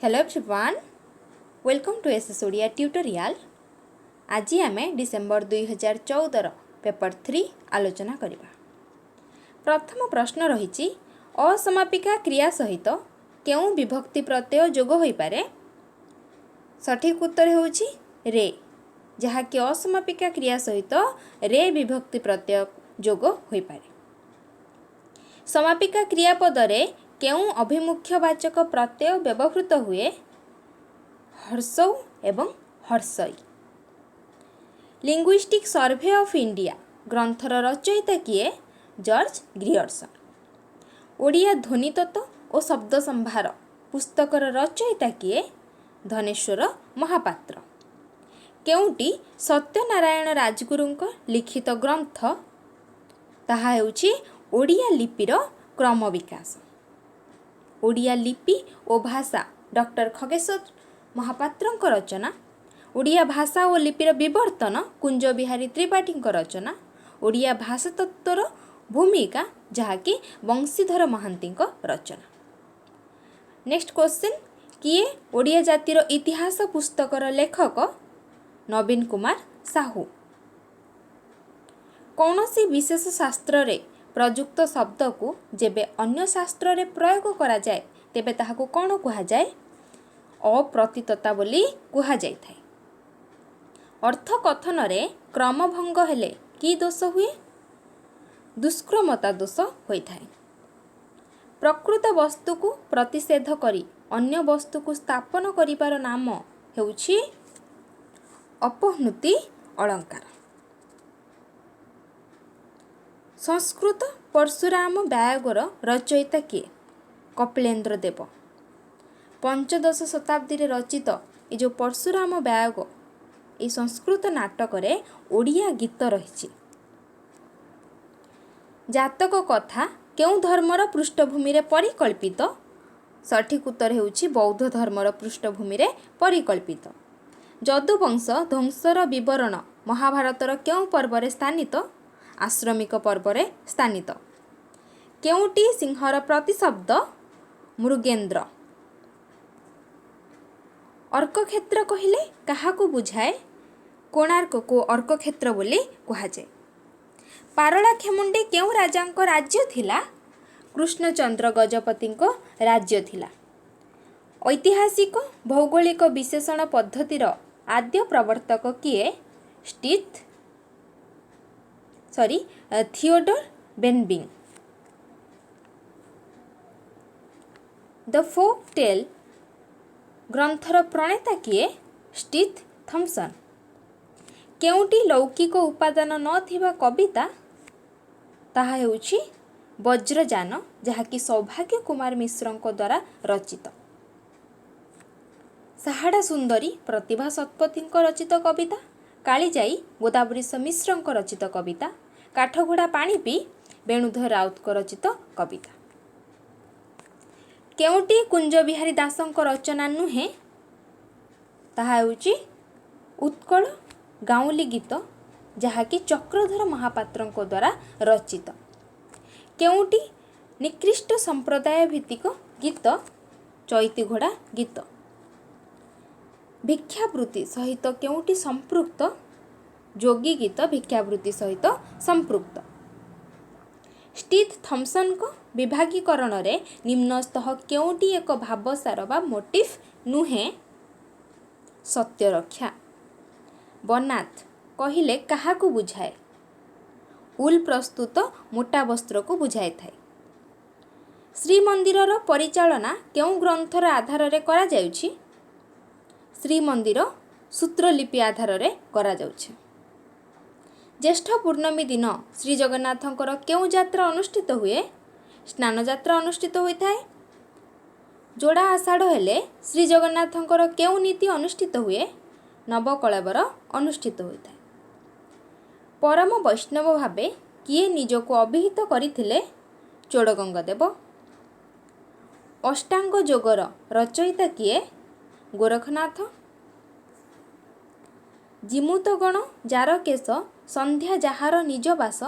Hello everyone, welcome to SS Odia tutorial. आज आम December 2014 paper 3 आलोचना करवा। प्रथम प्रश्न रही असमापिका क्रिया सहित केउं विभक्ति प्रत्यय जोग हो पारे। सठिक उत्तर होउछि रे, जहाँकि असमापिका क्रिया सहित रे विभक्ति प्रत्यय जोग हो पारे। समापिका क्रियापद रे केउं अभिमुख्यवाचक प्रत्यय व्यवहृत हुए? हर्षौ एवं हर्षई। लिंग्विस्टिक सर्वे ऑफ इंडिया ग्रंथर रचयिता किए? George Grierson. ओडिया ध्वनितत्व और शब्द संभार पुस्तकर रचयिता किए? धनेश्वर महापात्र। केउंटी सत्यनारायण राजगुरुଙ୍କ लिखित ग्रंथ? ताहा हेउछि ओडिया लिपिर क्रम विकास। ओडिया लिपि और भाषा डॉक्टर खगेश्वर महापात्रଙ୍କ रचना। ओडिया भाषा और लिपिर विवर्तन कुंज बिहारी त्रिपाठी रचना। ओडिया भाषा तत्वर भूमिका जहाँकि बंशीधर महांती रचना। नेक्स्ट क्वेश्चन, किए ओडिया जातिर इतिहास पुस्तकर लेखक? नवीन कुमार साहू। कौनसी विशेष शास्त्र रे प्रयुक्त शब्द को जेबे अन्य शास्त्र रे प्रयोग करा जाए तेबे ताहाको कौन कुहा जाए? अप्रतीतता बोली कुहा जाय थाए। अर्थ कथन रे क्रम भंग हेले की दोष हुए? दुष्क्रमता दोष होई थाए। प्रकृत वस्तु को प्रतिषेध करी अन्य वस्तु को स्थापन करिबार नाम हेउछि अपहृति अलंकार। संस्कृत परशुराम व्यायोगर रचयिता किए? कपिलेन्द्र देव। पंचदश शताब्दी रे रचित ये जो परशुराम व्यायोग ये संस्कृत नाटक रे ओडिया गीत रही। जातक कथा केउं धर्मर पृष्ठभूमि रे परिकल्पित? सठिक उत्तर हेउछि बौद्ध धर्मर पृष्ठभूमि रे परिकल्पित। जदुवंश ध्वंसर विवरण महाभारतर केउं पर्व रे स्थानित? आश्रमिक पर्व रे स्थानित। केउंटी सिंहर प्रतिशब्द? मृगेन्द्र। अर्कक्षेत्र कहिले काहाकू बुझाए? कोणार्क को अर्कक्षेत्र बोली कुहाଯାଏ। पारलाखेमुंडी केउं राजांक राज्य थिला? कृष्णचंद्र गजपतिंक राज्य थिला। ऐतिहासिक भौगोलिक विशेषण पद्धतिर आद्य प्रवर्तक किए? थियोडर बेनबिंग। द फोक टेल ग्रंथर प्रणेता किए? स्टीथ थॉम्सन। केउंटी लौकिक उपादान नथिबा कविता? ताहा हेउछि वज्रजान, जहाँकि सौभाग्य कुमार मिश्रଙ୍କ द्वारा रचित। साहाड़ा सुंदरी प्रतिभा शतपथीଙ୍କ रचित कविता। कालीजाई गोदावरीश मिश्रଙ୍କ रचित कविता। काठघोड़ा पानी पी वेणुधर राउतଙ୍କ रचित कविता। केउंटी कुंज बिहारी दासଙ୍କ रचना नुहे? ताहा हेउछि उत्कल गाउली गीत, जहाँकि चक्रधर महापात्रଙ୍କ द्वारा रचित। केउंटी निकृष्ट संप्रदाय भित्तिक गीत? चैती घोड़ा गीत। भिक्षावृत्ति सहित केउंटी संपृक्त? जोगी गीत भिक्षावृत्ति सहित संपृक्त। स्टीथ थॉम्सन को विभागीकरण रे निम्नस्तः केउंटी एक भावसार बा मोटिफ नुहे? सत्य रक्षा। बनाथ कहिले काहाकू बुझाए? उल प्रस्तुत मोटा वस्त्र को बुझाए थाए। श्रीमंदिरर परिचालना केउं ग्रंथर आधार रे करा जाउछि? श्रीमंदिर सूत्रलिपि आधार रे करा जाउछि। ज्येष्ठ पूर्णमी दिन श्री जगन्नाथंकर केउं यात्रा अनुष्ठित हुए? स्नान यात्रा अनुष्ठित होई थाए। जोड़ा आषाढ़ हेले श्री जगन्नाथंकर केउं नीति अनुष्ठित हुए? नवकळेबर अनुष्ठित होई थाए। परम वैष्णव भावे किए निजको अभिहित करिथिले? चोडगंगादेव। अष्टांग योगर रचयिता किए? गोरखनाथ। जिमुतगण जार केश संध्या जाहार निज बास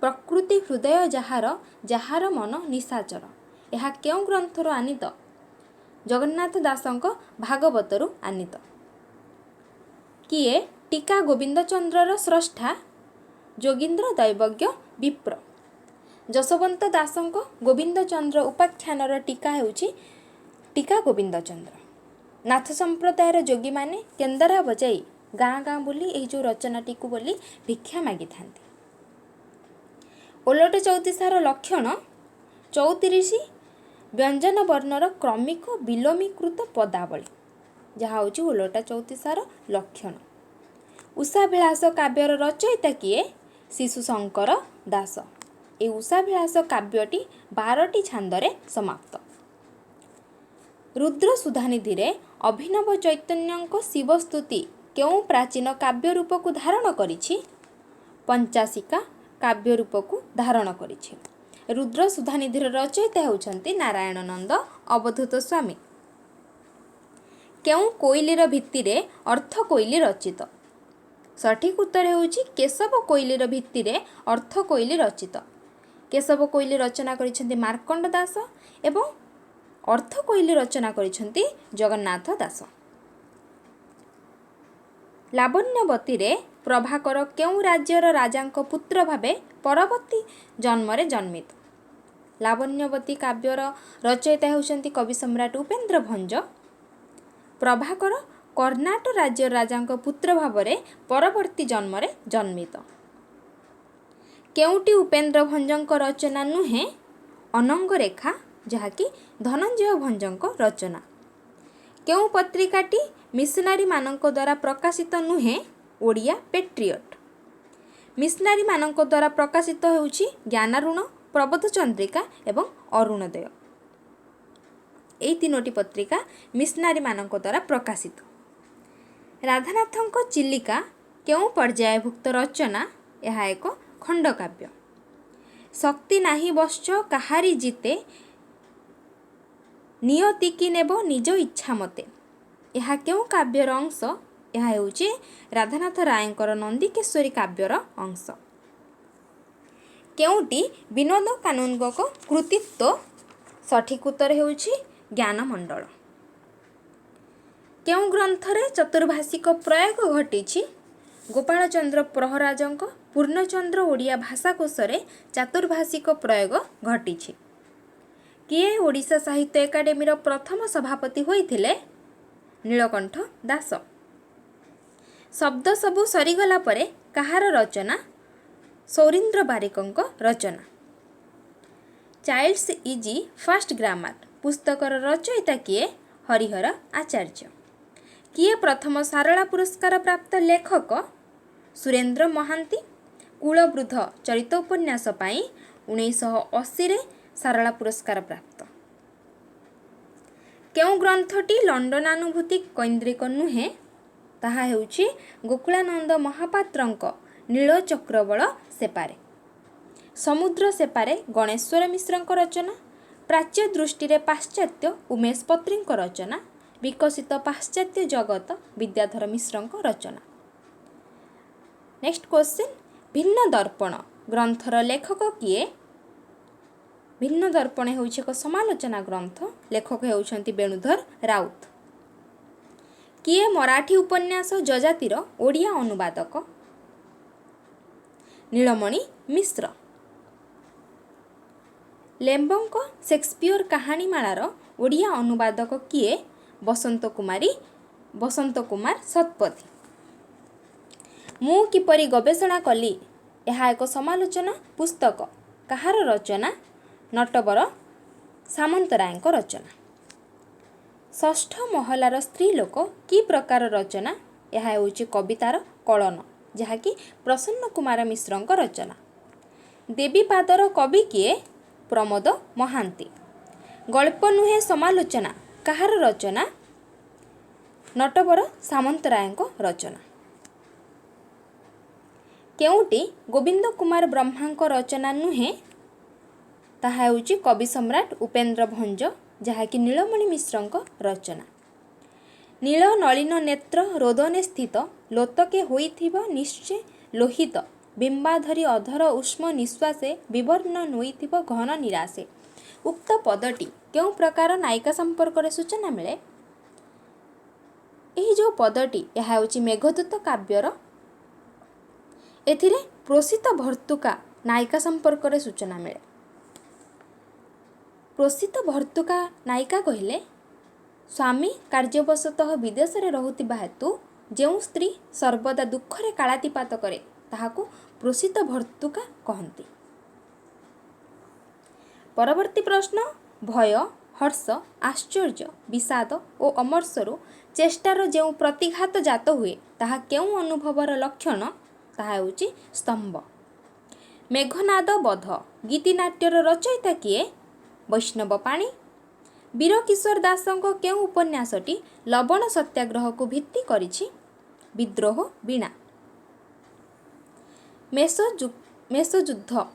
प्रकृति हृदय जाहार मन निशाचर। यह केउं ग्रंथर आनीत? ଜଗନ୍ନାଥ ଦାସଙ୍କ ଭାଗବତରୁ ଆନିତ। କିଏ ଟୀକା ଗୋବିନ୍ଦ ଚନ୍ଦ୍ରର ସ୍ରଷ୍ଟା? ଯୋଗୀନ୍ଦ୍ର ଦୈବଜ୍ଞ ବିପ୍ର। ଯଶୋବନ୍ତ ଦାସଙ୍କ ଗୋବିନ୍ଦ ଚନ୍ଦ୍ର ଉପାଖ୍ୟାନର ଟୀକା ହେଉଛି ଟୀକା ଗୋବିନ୍ଦ ଚନ୍ଦ୍ର। ନାଥ ସମ୍ପ୍ରଦାୟର ଯୋଗୀମାନେ କେନ୍ଦରା ବଜାଇ ଗାଁ ଗାଁ ବୁଲି ଏହି ଯେଉଁ ରଚନାଟିକୁ ବୋଲି ଭିକ୍ଷା ମାଗିଥାନ୍ତି। ଓଲଟ ଚଉତିଶାର ଲକ୍ଷଣ 34 ବ୍ୟଞ୍ଜନ ବର୍ଣ୍ଣର କ୍ରମିକ ବିଲୋମୀକୃତ ପଦାବଳୀ, ଯାହା ହେଉଛି ଓଲଟା ଚଉତିଶାର ଲକ୍ଷଣ। ଉଷାଭିଳାଷ କାବ୍ୟର ରଚୟିତା କିଏ? ଶିଶୁ ଶଙ୍କର ଦାସ। ଏହି ଉଷାଭିଳାଷ କାବ୍ୟଟି 12ଟି ଛାନ୍ଦରେ ସମାପ୍ତ। ରୁଦ୍ର ସୁଧାନିଧିରେ ଅଭିନବ ଚୈତନ୍ୟଙ୍କ ଶିବସ୍ତୁତି କେଉଁ ପ୍ରାଚୀନ କାବ୍ୟ ରୂପକୁ ଧାରଣ କରିଛି? ପଞ୍ଚାଶିକା କାବ୍ୟ ରୂପକୁ ଧାରଣ କରିଛି। ରୁଦ୍ର ସୁଧାନିଧିର ରଚୟିତା ହେଉଛନ୍ତି ନାରାୟଣ ନନ୍ଦ ଅବଧୂତ ସ୍ୱାମୀ। କେଉଁ କୋଇଲିର ଭିତ୍ତିରେ ଅର୍ଥ କୋଇଲି ରଚିତ? ସଠିକ୍ ଉତ୍ତର ହେଉଛି କେଶବ କୋଇଲିର ଭିତ୍ତିରେ ଅର୍ଥ କୋଇଲି ରଚିତ। କେଶବ କୋଇଲି ରଚନା କରିଛନ୍ତି ମାର୍କଣ୍ଡ ଦାସ ଏବଂ ଅର୍ଥ କୋଇଲି ରଚନା କରିଛନ୍ତି ଜଗନ୍ନାଥ ଦାସ। ଲାବଣ୍ୟବତୀରେ ପ୍ରଭାକର କେଉଁ ରାଜ୍ୟର ରାଜାଙ୍କ ପୁତ୍ର ଭାବେ ପରବର୍ତ୍ତୀ ଜନ୍ମରେ ଜନ୍ମିତ? ଲାବଣ୍ୟବତୀ କାବ୍ୟର ରଚୟିତା ହେଉଛନ୍ତି କବି ସମ୍ରାଟ ଉପେନ୍ଦ୍ର ଭଞ୍ଜ। ପ୍ରଭାକର କର୍ଣ୍ଣାଟ ରାଜ୍ୟର ରାଜାଙ୍କ ପୁତ୍ର ଭାବରେ ପରବର୍ତ୍ତୀ ଜନ୍ମରେ ଜନ୍ମିତ। କେଉଁଟି ଉପେନ୍ଦ୍ର ଭଞ୍ଜଙ୍କ ରଚନା ନୁହେଁ? ଅନଙ୍ଗରେଖା, ଯାହାକି ଧନଞ୍ଜୟ ଭଞ୍ଜଙ୍କ ରଚନା। କେଉଁ ପତ୍ରିକାଟି ମିଶନାରୀମାନଙ୍କ ଦ୍ୱାରା ପ୍ରକାଶିତ ନୁହେଁ? ଓଡ଼ିଆ ପେଟ୍ରିଅଟ୍। ମିଶନାରୀମାନଙ୍କ ଦ୍ୱାରା ପ୍ରକାଶିତ ହେଉଛି ଜ୍ଞାନାରୁଣ, ପ୍ରବୋଧ ଚନ୍ଦ୍ରିକା ଏବଂ ଅରୁଣୋଦୟ। ଏହି 3ଟି ପତ୍ରିକା ମିଶନାରୀମାନଙ୍କ ଦ୍ୱାରା ପ୍ରକାଶିତ। ରାଧାନାଥଙ୍କ ଚିଲିକା କେଉଁ ପର୍ଯ୍ୟାୟଭୁକ୍ତ ରଚନା? ଏହା ଏକ ଖଣ୍ଡକାବ୍ୟ। ଶକ୍ତି ନାହିଁ ବଶ୍ଚ କାହାରି ଜିତେ, ନିୟତିକି ନେବ ନିଜ ଇଚ୍ଛା ମତେ। ଏହା କେଉଁ କାବ୍ୟର ଅଂଶ? ଏହା ହେଉଛି ରାଧାନାଥ ରାୟଙ୍କର ନନ୍ଦିକେଶ୍ୱରୀ କାବ୍ୟର ଅଂଶ। କେଉଁଟି ବିନୋଦ କାନୁନଗୋଙ୍କ କୃତିତ୍ୱ? ସଠିକ୍ ଉତ୍ତର ହେଉଛି ଜ୍ଞାନମଣ୍ଡଳ। କେଉଁ ଗ୍ରନ୍ଥରେ ଚତୁର୍ଭାଷିକ ପ୍ରୟୋଗ ଘଟିଛି? ଗୋପାଳଚନ୍ଦ୍ର ପ୍ରହରାଜଙ୍କ ପୂର୍ଣ୍ଣଚନ୍ଦ୍ର ଓଡ଼ିଆ ଭାଷାକୋଷରେ ଚତୁର୍ଭାଷିକ ପ୍ରୟୋଗ ଘଟିଛି। କିଏ ଓଡ଼ିଶା ସାହିତ୍ୟ ଏକାଡେମୀର ପ୍ରଥମ ସଭାପତି ହୋଇଥିଲେ? ନୀଳକଣ୍ଠ ଦାସ। ଶବ୍ଦ ସବୁ ସରିଗଲା ପରେ କାହାର ରଚନା? ସୌରୀନ୍ଦ୍ର ବାରିକଙ୍କ ରଚନା। ଚାଇଲ୍ଡସ୍ ଇଜି ଫାଷ୍ଟ ଗ୍ରାମାର ପୁସ୍ତକର ରଚୟିତା କିଏ? ହରିହର ଆଚାର୍ଯ୍ୟ। କିଏ ପ୍ରଥମ ସାରଳା ପୁରସ୍କାର ପ୍ରାପ୍ତ ଲେଖକ? ସୁରେନ୍ଦ୍ର ମହାନ୍ତି। କୁଳବୃଦ୍ଧ ଚରିତ ଉପନ୍ୟାସ ପାଇଁ 1980ରେ ସାରଳା ପୁରସ୍କାର ପ୍ରାପ୍ତ। କେଉଁ ଗ୍ରନ୍ଥଟି ଲଣ୍ଡନାନୁଭୂତି କୈନ୍ଦ୍ରିକ ନୁହେଁ? ତାହା ହେଉଛି ଗୋକୁଳାନନ୍ଦ ମହାପାତ୍ରଙ୍କ ନୀଳଚକ୍ରବଳ ସେପାରେ। ସମୁଦ୍ର ସେପାରେ ଗଣେଶ୍ୱର ମିଶ୍ରଙ୍କ ରଚନା। ପ୍ରାଚ୍ୟ ଦୃଷ୍ଟିରେ ପାଶ୍ଚାତ୍ୟ ଉମେଶ ପତ୍ରୀଙ୍କ ରଚନା। ବିକଶିତ ପାଶ୍ଚାତ୍ୟ ଜଗତ ବିଦ୍ୟାଧର ମିଶ୍ରଙ୍କ ରଚନା। ନେକ୍ସଟ କ୍ୱେଶ୍ଚିନ୍, ଭିନ୍ନ ଦର୍ପଣ ଗ୍ରନ୍ଥର ଲେଖକ କିଏ? ଭିନ୍ନ ଦର୍ପଣ ହେଉଛି ଏକ ସମାଲୋଚନା ଗ୍ରନ୍ଥ। ଲେଖକ ହେଉଛନ୍ତି ବେଣୁଧର ରାଉତ। କିଏ ମରାଠୀ ଉପନ୍ୟାସ ଯଯାତିର ଓଡ଼ିଆ ଅନୁବାଦକ? ନୀଳମଣି ମିଶ୍ର। ଲେମ୍ବଙ୍କ ସେକ୍ସପିୟର କାହାଣୀମାଳାର ଓଡ଼ିଆ ଅନୁବାଦକ କିଏ? ବସନ୍ତ କୁମାର ଶତପଥୀ। ମୁଁ କିପରି ଗବେଷଣା କଲି ଏହା ଏକ ସମାଲୋଚନା ପୁସ୍ତକ। କାହାର ରଚନା? ନଟବର ସାମନ୍ତରାୟଙ୍କ ରଚନା। ଷଷ୍ଠ ମହଲାର ସ୍ତ୍ରୀ ଲୋକ କି ପ୍ରକାର ରଚନା? ଏହା ହେଉଛି କବିତାର କଳନ, ଯାହାକି ପ୍ରସନ୍ନ କୁମାର ମିଶ୍ରଙ୍କ ରଚନା। ଦେବୀପାଦର କବି କିଏ? ପ୍ରମୋଦ ମହାନ୍ତି। ଗଳ୍ପ ନୁହେଁ ସମାଲୋଚନା କାହାର ରଚନା? ନଟବର ସାମନ୍ତରାୟଙ୍କ ରଚନା। କେଉଁଟି ଗୋବିନ୍ଦ କୁମାର ବ୍ରହ୍ମାଙ୍କ ରଚନା ନୁହେଁ? ତାହା ହେଉଛି କବି ସମ୍ରାଟ ଉପେନ୍ଦ୍ର ଭଞ୍ଜ, ଯାହାକି ନୀଳମଣି ମିଶ୍ରଙ୍କ ରଚନା। ନୀଳ ନଳିନ ନେତ୍ର ରୋଦନେ ସ୍ଥିତ, ଲୋତକେ ହୋଇଥିବ ନିଶ୍ଚେ ଲୋହିତ, ବିମ୍ବାଧରି ଅଧର ଉଷ୍ମ ନିଶ୍ୱାସେ, ବିବର୍ଣ୍ଣ ନୋଇଥିବ ଘନ ନିରାଶେ। उक्त पदटी केउं प्रकार नायिका संपर्क सूचना मिले? यही जो पदटी यह होची मेघदूत काव्यर एथिरे प्रोषित भर्तुका नायिका संपर्क सूचना मिले। प्रोषित भर्तुका नायिका कहले स्वामी कार्यवशतः विदेश में रहुतिबा हेतु जो स्त्री सर्वदा दुखरे कालातिपात करे ताहाकू प्रोषित भर्तुका कहती। परवर्ती प्रश्न भय हर्ष आश्चर्य विषाद और अमर्षरु चेष्टार जो प्रतिघात जात हुए ताहा केउं अनुभवर लक्षण ताहा हेउची स्तंभ। मेघनाद बध गीतिनाट्यर रचयिता किए? वैष्णव पाणी। वीरकिशोर दासଙ୍କ केउं उपन्यासटी लवण सत्याग्रह को भित्ति करिछि? विद्रोह वीणा। मेषयुद्ध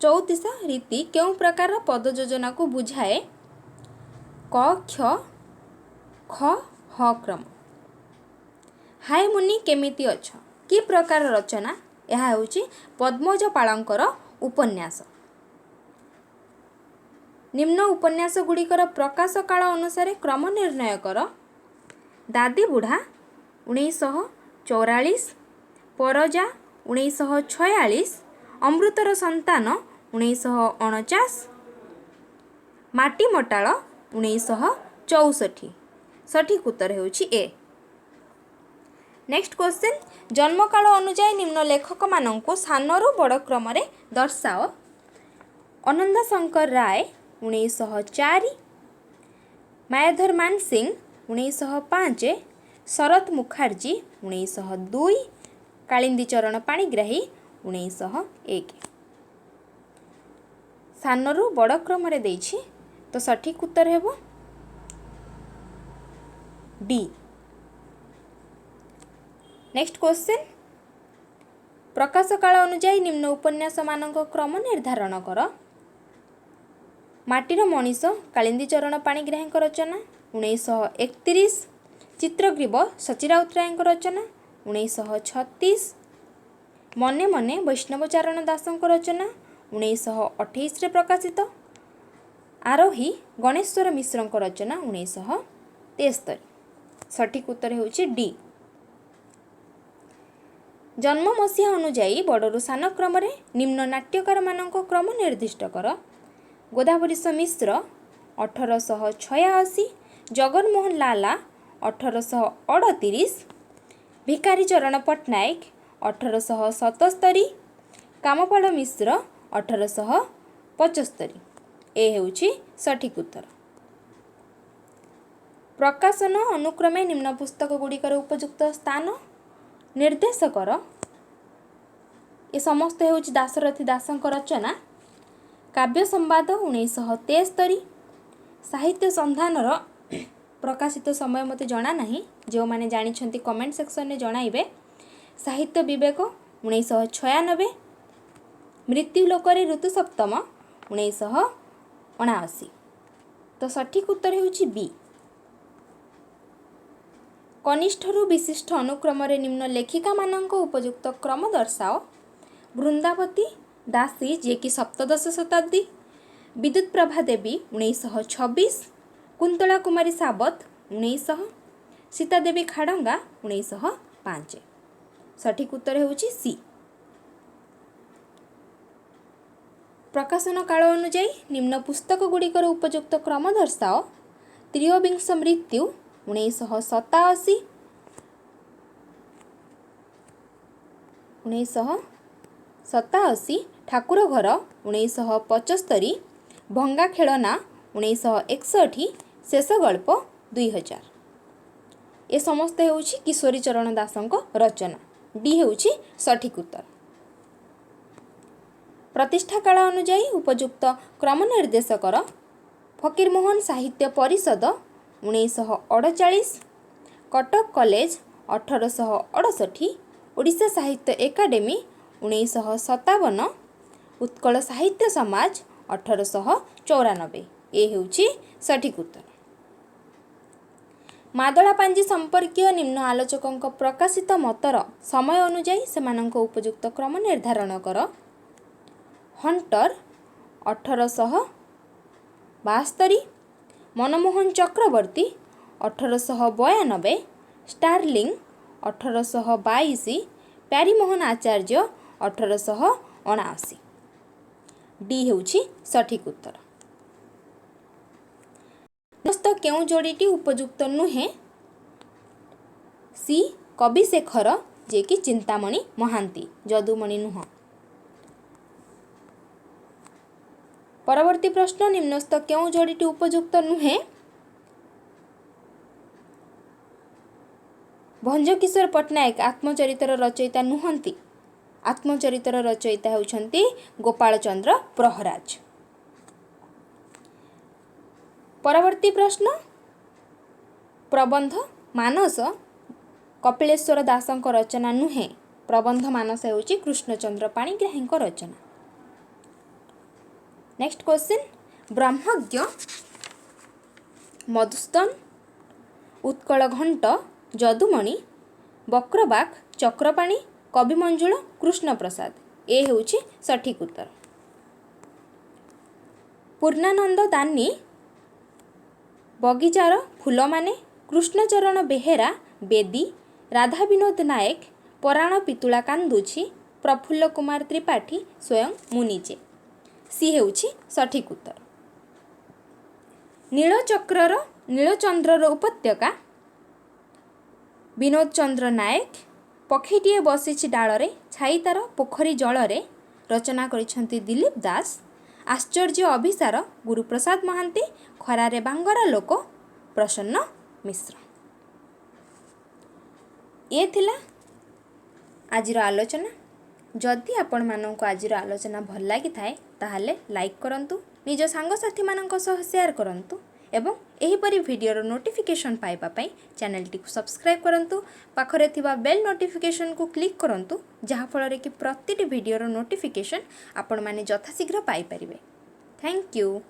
चौतीसा रीति केउं प्रकार पद योजना को बुझाए? क ख ख ह क्रम। हाय मुनि केमिति अछ कि प्रकार रचना? यह हेउची पद्मज पाळंकर उपन्यास। निम्न उपन्यास गुड़िकर प्रकाश काल अनुसार क्रम निर्णय कर। दादी बुढ़ा 1944, परजा 1946, अमृतर संतान 1949, माटी मटाळ 1964। सठिक उत्तर हेउची ए। नेक्स्ट क्वेश्चन जन्मकाल अनुसार निम्न लेखक मानंकु सानरु बड़ क्रम रे दर्शाओ। आनंद शंकर राय 1904, मायाधर मानसिंह 1905, शरत मुखर्जी 1902, कालिंदी चरण पाणिग्राही 1901। सानरु बड़ क्रम रे देछि तो सठिक उत्तर हेबो डी। नेक्स्ट क्वेश्चन प्रकाश काल अनुसार निम्न उपन्यास मानक क्रम निर्धारण कर। माटीर मनीष कालिंदी चरण पाणिग्राही रचना 1931, चित्रग्रीव सची राउतराय रचना 1936, मने मने वैष्णवचारण दासों रचना 1928 प्रकाशित, आरोही गणेश्वर मिश्र रचना 1973। सठिक उत्तर हेउची डी। जन्म मसीहा अनुजाई बड़रू सान क्रम निम्न नाट्यकार मानक क्रम निर्दिष्ट कर। गोदावरीश मिश्र 1886, जगनमोहन लाला 1838, भिकारी चरण पट्टनायक 1877, कामपाल मिश्र 1875। ए हेउची सठिक उत्तर। प्रकाशन अनुक्रमे निम्न पुस्तक गुड़िकर उपयुक्त स्थान निर्देश कर। ये समस्त हेउची दाशरथी दासଙ୍କ रचना। काव्य संवाद 1973, साहित्य संधानर प्रकाशित समय मते जना नहीं, जो माने जानिछंती कमेंट सेक्शन में जणाइबे। साहित्य विवेक 1996, मृत्यु लोकरे ऋतु सप्तम 1979। तो सठिक उत्तर हेउची बी। कनिष्ठरु विशिष्ट अनुक्रम निम्न लेखिका मानक उपयुक्त क्रम दर्शाओ। वृंदावती दासी जे कि सप्तदश शताब्दी, विद्युत प्रभा देवी 1926, कुंतला कुमारी सावत 1900, सीता देवी खाड़ंगा 1905। सठिक उत्तर हेउची सी। प्रकाशन काल अनुजाई निम्न पुस्तक गुड़िकर उपयुक्त क्रम दर्शाओ। त्रयोविंश मृत्यु 1987, 1987, ठाकुर घर 1975, भंगा खेलना 1961, शेष गल्प 2000। ए समस्त हेउची किशोरी चरण दासଙ୍କ रचना। डी हेउची सठिक उत्तर। प्रतिष्ठा काल अनुजाई उपयुक्त क्रम निर्देश कर। फकीरमोहन साहित्य परिषद 1948, कटक कॉलेज 1868, ओडिशा साहित्य एकाडेमी 1957, उत्कल साहित्य समाज 1894। ए हेउची सठिक उत्तर। मादला पांजी संपर्कीय निम्न आलोचकों प्रकाशित मतर समय अनुजाई सेमानंक उपयुक्त क्रम निर्धारण कर। हंटर 1872, मनमोहन चक्रवर्ती 1892, स्टार्लिंग 1822, प्यारीमोहन आचार्य 1879। डी हेउछि सठिक उत्तर। निम्नस्थ केउं जोड़ीटी उपयुक्त नुहे? सी कविशेखर जे कि चिंतामणि महांती, जदुमणि नुह। परवर्ती प्रश्न, निम्नस्थ केउं जोड़ीटी उपयुक्त नुहे? भंजकिशोर पट्टनायक आत्मचरितर रचयिता नुहंती। आत्मचरितर रचयिता हेउछंती गोपाल चंद्र प्रहराज। परवर्ती प्रश्न, प्रबंध मानस कपिलेश्वर दासଙ୍କ रचना नुहे। प्रबंध मानस हेउछि कृष्णचंद्र पाणिग्राहीଙ୍କ रचना। नेक्स्ट क्वेश्चन, ब्रह्मज्ञ, मधुसूदन, उत्कल घंट, जदुमणि, वक्रबाक, चक्रपाणी, कविमंजुल, कृष्णप्रसाद। ए हेउछि सठिक उत्तर। पूर्णानंद दानी, बगीचार फूलमाने, कृष्णचरण बेहेरा, बेदी, राधा विनोद नायक, पराण पितुला कांदुछि, प्रफुल्ल कुमार त्रिपाठी, स्वयं मुनिजे। सी हेउछि सठिक उत्तर। नीलचंद्रर उपत्यका, विनोद चंद्र नायक, पक्षीटीए बसिछि डालरे, छाई तार पोखरी जलरे, रचना करिछंती दिलीप दास, आश्चर्य अभिसार, गुरुप्रसाद महांती, खरारे बांगरा लोक, प्रसन्न मिश्र। ये थिला आजिर आलोचना। जदि आपण मानक आजिर आलोचना भल लगी थाए ताहले लाइक करंतु, निज सांगसाथी मानक सह शेयर करंतु एवं एहीपरि वीडियोर नोटिफिकेशन पाइबा पई चैनल टी सब्सक्राइब करंतु। पाखरे थिबा बेल नोटिफिकेशन को क्लिक करंतु, जहा फଳରେ कि प्रतिटी वीडियोर नोटिफिकेशन आपण माने यथाशीघ्र पाई परिबे। Thank you.